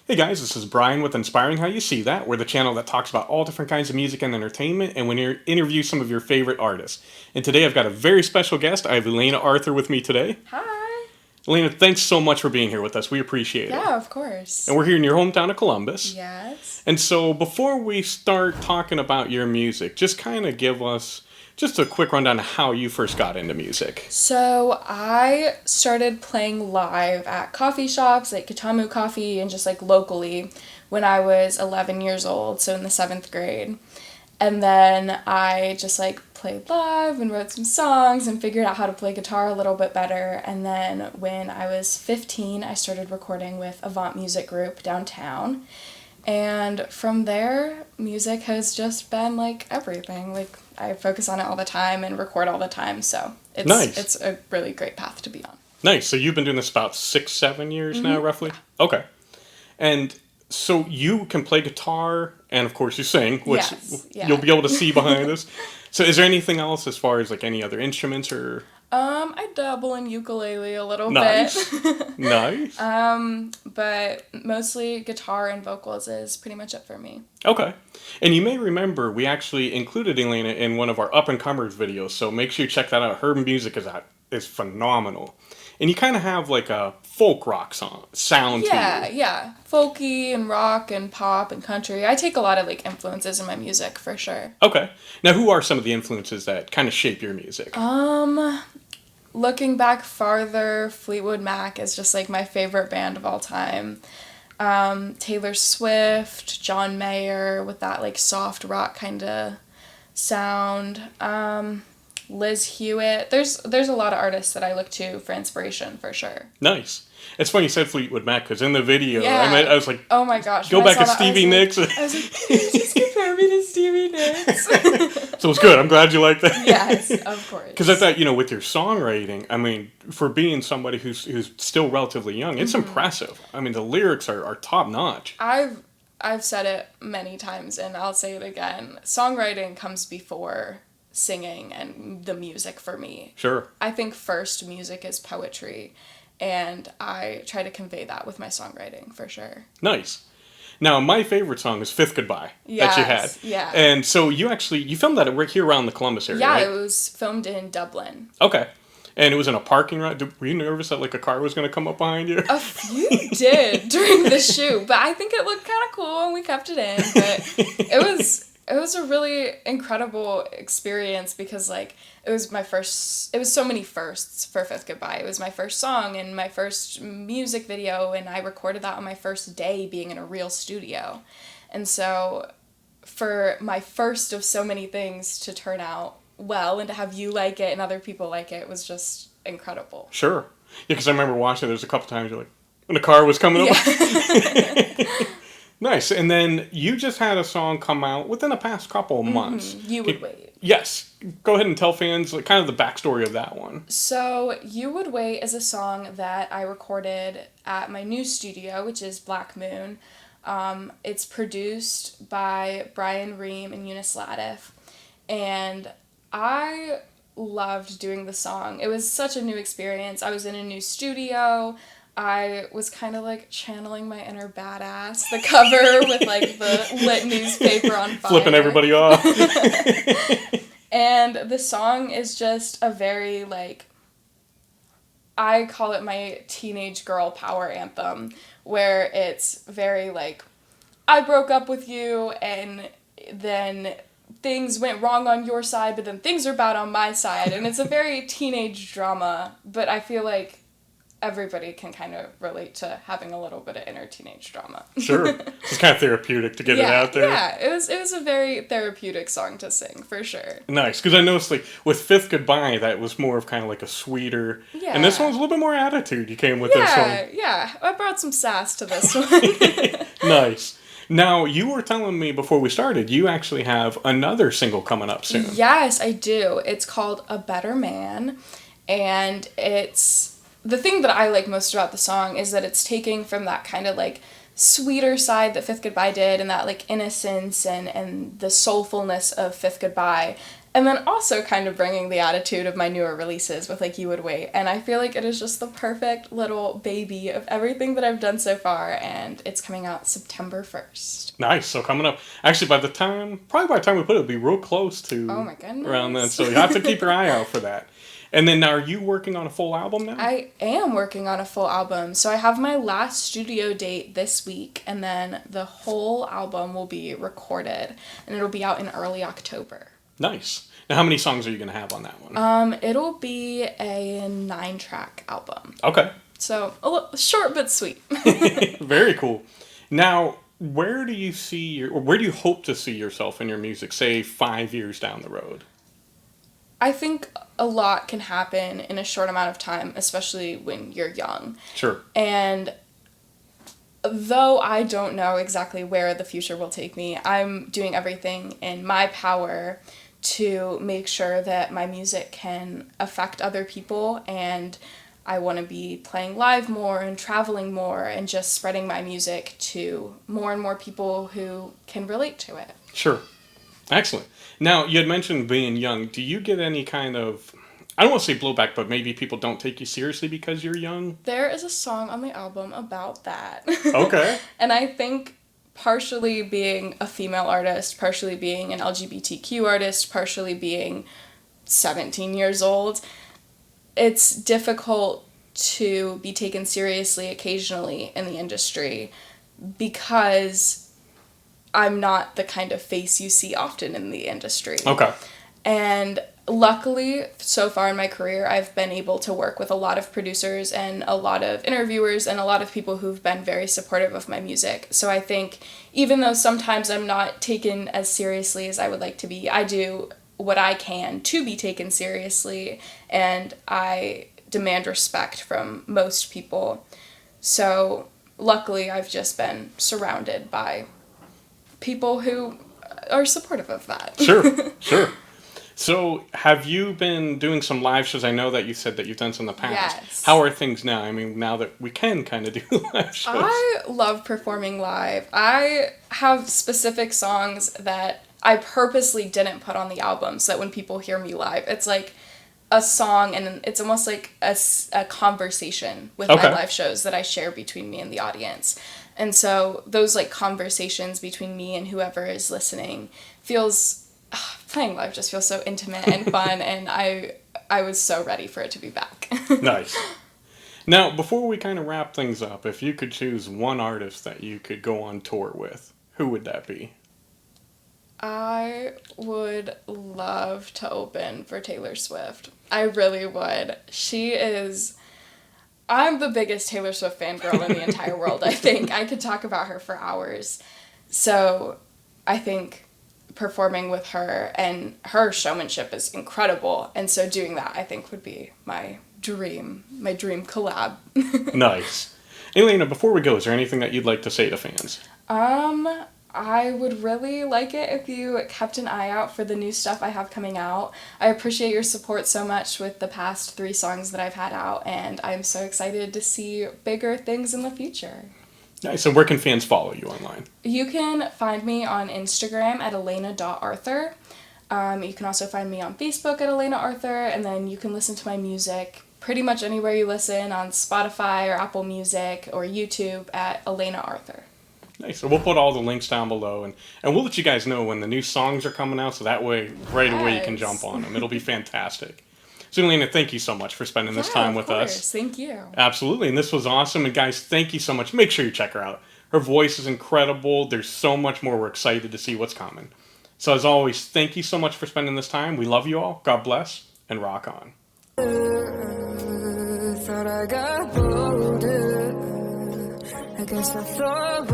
Hey guys, this is Brian with Inspiring How You See That. We're the channel that talks about all different kinds of music and entertainment, and we interview some of your favorite artists. And today I've got a very special guest. I have Elaina Arthur with me today. Hi. Elaina, thanks so much for being here with us. We appreciate it. Yeah, of course. And we're here in your hometown of Columbus. Yes. And so before we start talking about your music, just kind of give us just a quick rundown of how you first got into music. So I started playing live at coffee shops like Katamu Coffee and just like locally when I was 11 years old, so in the 7th grade. And then I just like played live and wrote some songs and figured out how to play guitar a little bit better. And then when I was 15, I started recording with Avant Music Group downtown. And from there, music has just been like everything. Like I focus on it all the time and record all the time, so it's a really great path to be on. Nice. So you've been doing this about 6-7 years now, roughly? Okay. And so you can play guitar and of course you sing, which you'll be able to see behind us. So is there anything else as far as like any other instruments or... I dabble in ukulele a little bit. Nice. But mostly guitar and vocals is pretty much it for me. Okay. And you may remember we actually included Elaina in one of our up-and-comers videos, so make sure you check that out. Her music is phenomenal. And you kind of have like a folk rock sound to you. Yeah. Folky and rock and pop and country. I take a lot of like influences in my music for sure. Okay. Now who are some of the influences that kind of shape your music? Looking back farther, Fleetwood Mac is just like my favorite band of all time. Taylor Swift, John Mayer with that like soft rock kind of sound. Liz Hewitt. There's a lot of artists that I look to for inspiration for sure. Nice. It's funny you said Fleetwood Mac because in the video, I was like, oh my gosh, go back to Stevie Nicks. I was like, please just compare me to Stevie Nicks. So it's good. I'm glad you like that. Yes, of course. Because I thought, with your songwriting, I mean, for being somebody who's still relatively young, it's impressive. I mean, the lyrics are top notch. I've said it many times, and I'll say it again. Songwriting comes before singing and the music for me. Sure. I think first music is poetry, and I try to convey that with my songwriting for sure. Nice. Now, my favorite song is Fifth Goodbye that you had. Yeah. And so you filmed that right here around the Columbus area, right? Yeah, it was filmed in Dublin. Okay. And it was in a parking lot. Were you nervous that like a car was going to come up behind you? A few did during the shoot, but I think it looked kind of cool and we kept it in. But it was a really incredible experience because like it was so many firsts for Fifth Goodbye. It was my first song and my first music video, and I recorded that on my first day being in a real studio. And so for my first of so many things to turn out well and to have you like it and other people like it was just incredible. Sure. Yeah, because I remember watching it, there's a couple times you're like, when the car was coming up. Yeah. Nice. And then you just had a song come out within the past couple of months. You Would Wait. Yes. Go ahead and tell fans like, kind of the backstory of that one. So You Would Wait is a song that I recorded at my new studio, which is Black Moon. It's produced by Brian Ream and Eunice Laddiff. And I loved doing the song. It was such a new experience. I was in a new studio. I was kind of like channeling my inner badass. The cover with like the lit newspaper on fire. Flipping everybody off. And the song is just a very like, I call it my teenage girl power anthem, where it's very like, I broke up with you and then things went wrong on your side, but then things are bad on my side. And it's a very teenage drama, but I feel like everybody can kind of relate to having a little bit of inner teenage drama. Sure. It's kind of therapeutic to get it out there. Yeah, it was a very therapeutic song to sing, for sure. Nice, because I noticed like with Fifth Goodbye, that was more of kind of like a sweeter, and this one's a little bit more attitude you came with this one. Yeah, I brought some sass to this one. Nice. Now, you were telling me before we started, you actually have another single coming up soon. Yes, I do. It's called A Better Man, and it's... The thing that I like most about the song is that it's taking from that kind of like sweeter side that Fifth Goodbye did and that like innocence and the soulfulness of Fifth Goodbye And then also kind of bringing the attitude of my newer releases with like You Would Wait. And I feel like it is just the perfect little baby of everything that I've done so far. And it's coming out September 1st. Nice. So coming up, actually by the time we put it, it'll be real close to oh my goodness. around then. So you have to keep your eye out for that. And then are you working on a full album now? I am working on a full album. So I have my last studio date this week, and then the whole album will be recorded, and it'll be out in early October. Nice. Now, how many songs are you going to have on that one? It'll be a 9-track album. Okay. So a little short but sweet. Very cool. Now, where do you hope to see yourself in your music, say 5 years down the road? I think a lot can happen in a short amount of time, especially when you're young. Sure. And though I don't know exactly where the future will take me, I'm doing everything in my power to make sure that my music can affect other people, and I want to be playing live more and traveling more and just spreading my music to more and more people who can relate to it. Sure. Excellent. Now, you had mentioned being young. Do you get any kind of, I don't want to say blowback, but maybe people don't take you seriously because you're young? There is a song on the album about that. Okay. And I think partially being a female artist, partially being an LGBTQ artist, partially being 17 years old, it's difficult to be taken seriously occasionally in the industry because I'm not the kind of face you see often in the industry. Okay. And luckily, so far in my career, I've been able to work with a lot of producers and a lot of interviewers and a lot of people who've been very supportive of my music. So I think even though sometimes I'm not taken as seriously as I would like to be, I do what I can to be taken seriously, and I demand respect from most people. So luckily, I've just been surrounded by people who are supportive of that. Sure. So, have you been doing some live shows? I know that you said that you've done some in the past. Yes. How are things now? I mean, now that we can kind of do live shows. I love performing live. I have specific songs that I purposely didn't put on the album so that when people hear me live, it's like a song and it's almost like a conversation with my live shows that I share between me and the audience. And so those like conversations between me and whoever is listening playing live just feels so intimate and fun, and I was so ready for it to be back. Nice. Now, before we kind of wrap things up, if you could choose one artist that you could go on tour with, who would that be? I would love to open for Taylor Swift. I really would. I'm the biggest Taylor Swift fangirl in the entire world, I think. I could talk about her for hours. So I think performing with her, and her showmanship is incredible, and so doing that I think would be my dream collab. Nice. Elaina, before we go, is there anything that you'd like to say to fans? I would really like it if you kept an eye out for the new stuff I have coming out. I appreciate your support so much with the past 3 songs that I've had out, and I'm so excited to see bigger things in the future. Nice. So where can fans follow you online? You can find me on Instagram at elaina.arthur. You can also find me on Facebook at Elaina Arthur, and then you can listen to my music pretty much anywhere you listen, on Spotify or Apple Music or YouTube at Elaina Arthur. Nice. So we'll put all the links down below, and we'll let you guys know when the new songs are coming out, so that way, right away, you can jump on them. It'll be fantastic. So, Elaina, thank you so much for spending this time with us. Thank you. Absolutely, and this was awesome. And guys, thank you so much. Make sure you check her out. Her voice is incredible. There's so much more. We're excited to see what's coming. So, as always, thank you so much for spending this time. We love you all. God bless, and rock on. Thought I got bolder. I guess I thought